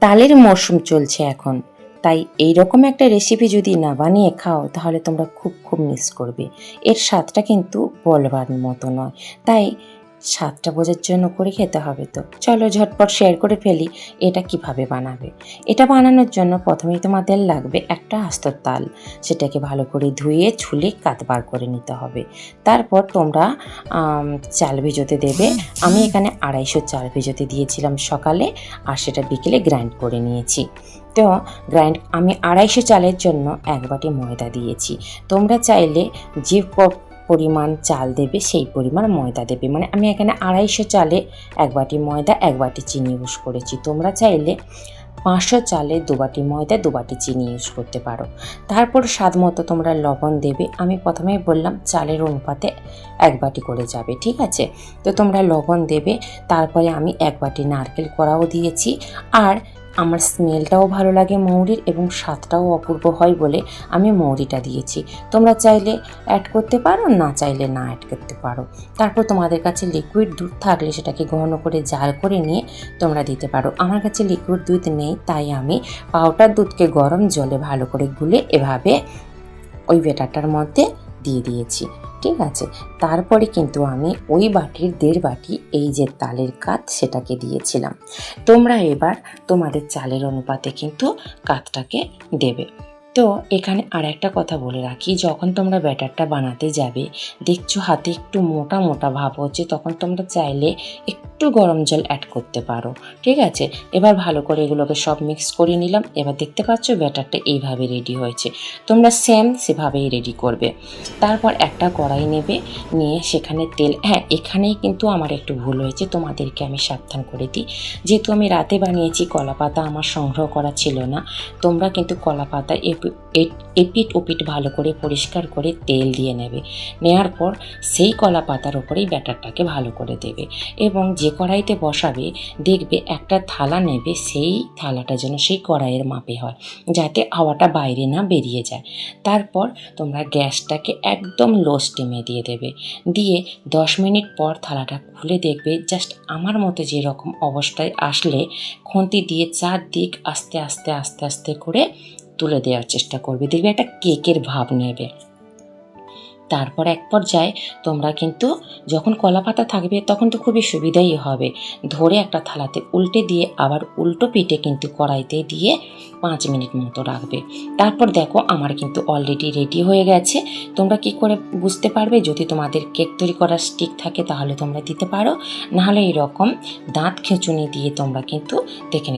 তালের মরশুম চলছে এখন, তাই এই রকম একটা রেসিপি যদি না বানিয়ে খাও তাহলে তোমরা খুব খুব মিস করবে। এর স্বাদটা কিন্তু বলবার মতো নয়, তাই স্বাদটা বোঝার জন্য করে খেতে হবে। তো চলো ঝটপট শেয়ার করে ফেলি এটা কিভাবে বানাবে। এটা বানানোর জন্য প্রথমেই তোমাদের লাগবে একটা আস্ত তাল, সেটাকে ভালো করে ধুয়ে ছুলে কাতবার করে নিতে হবে। তারপর তোমরা চাল ভিজোতে দেবে। আমি এখানে 250 চাল ভিজোতে দিয়েছিলাম সকালে, আর সেটা বিকেলে গ্রাইন্ড করে নিয়েছি। তো আমি 250 চালের জন্য 1 বাটি ময়দা দিয়েছি। তোমরা চাইলে যে পরিমাণ চাল দেবে সেই পরিমাণ ময়দা দেবে। মানে আমি এখানে 250 চালে 1 বাটি ময়দা 1 বাটি চিনি ইউজ করেছি। তোমরা চাইলে 500 চালে 2 বাটি ময়দা 2 বাটি চিনি ইউজ করতে পারো। তারপর স্বাদ মতো তোমরা লবণ দেবে। আমি প্রথমেই বললাম চালের অনুপাতে 1 বাটি করে যাবে, ঠিক আছে? তো তোমরা লবণ দেবে। তারপরে আমি 1 বাটি নারকেল কোড়াও দিয়েছি। আর আমার স্মেলটাও ভালো লাগে মৌরির, এবং স্বাদটাও অপূর্ব হয় বলে আমি মৌরিটা দিয়েছি। তোমরা চাইলে অ্যাড করতে পারো, না চাইলে না অ্যাড করতে পারো। তারপর তোমাদের কাছে লিকুইড দুধ থাকলে সেটাকে ঘন করে জাল করে নিয়ে তোমরা দিতে পারো। আমার কাছে লিকুইড দুধ নেই, তাই আমি পাউডার দুধকে গরম জলে ভালো করে গুলে এভাবে ওই ব্যাটারটার মধ্যে দিয়ে দিয়েছি, ঠিক আছে? তারপরে কিন্তু আমি ওই বাটির 1.5 বাটি এই যে তালের কাত সেটাকে দিয়েছিলাম। তোমরা এবার তোমাদের চালের অনুপাতে কিন্তু কাতটাকে দেবে। তো এখানে আর একটা কথা বলে রাখি, যখন তোমরা ব্যাটারটা বানাতে যাবে দেখছো হাতে একটু মোটা মোটা ভাব হচ্ছে, তখন তোমরা চাইলে একটু গরম জল অ্যাড করতে পারো, ঠিক আছে? এবার ভালো করে এগুলোকে সব মিক্স করে নিলাম। এবার দেখতে পাচ্ছ ব্যাটারটা এইভাবে রেডি হয়েছে। তোমরা সেভাবেই রেডি করবে। তারপর একটা কড়াই নেবে, নিয়ে সেখানে তেল, হ্যাঁ এখানেই কিন্তু আমার একটু ভুল হয়েছে, তোমাদেরকে আমি সাবধান করে দিই। যেহেতু আমি রাতে বানিয়েছি, কলা পাতা আমার সংগ্রহ করা ছিল না। তোমরা কিন্তু কলা পাতা এপিট ওপিট ভালো করে পরিষ্কার করে তেল দিয়ে নেবে। নেওয়ার পর সেই কলা পাতার ওপরেই ব্যাটারটাকে ভালো করে দেবে, এবং যে কড়াইতে বসাবে দেখবে একটা থালা নেবে, সেই থালাটা যেন সেই কড়াইয়ের মাপে হয়, যাতে হাওয়াটা বাইরে না বেরিয়ে যায়। তারপর তোমরা গ্যাসটাকে একদম লো স্টিমে দিয়ে দেবে। দিয়ে 10 মিনিট পর থালাটা খুলে দেখবে জাস্ট আমার মতো যেরকম অবস্থায় আসলে খুন্তি দিয়ে চারদিক আস্তে আস্তে আস্তে আস্তে করে তুলে দেওয়ার চেষ্টা করবে। দেখবে একটা কেকের ভাব নেবে। তারপর এক পর্যায়ে তোমরা কিন্তু যখন কলা পাতা থাকবে তখন তো খুবই সুবিধাই হবে, ধরে একটা থালাতে উল্টে দিয়ে আবার উল্টো পিঠে কিন্তু কড়াইতে দিয়ে 5 মিনিট মতো রাখবে। তারপর দেখো আমার কিন্তু অলরেডি রেডি হয়ে গেছে। তোমরা কি করে বুঝতে পারবে? যদি তোমাদের কেক তৈরি করার স্টিক থাকে তাহলে তোমরা দিতে পারো, নাহলে এরকম দাঁত খেঁচুনি দিয়ে তোমরা কিন্তু দেখে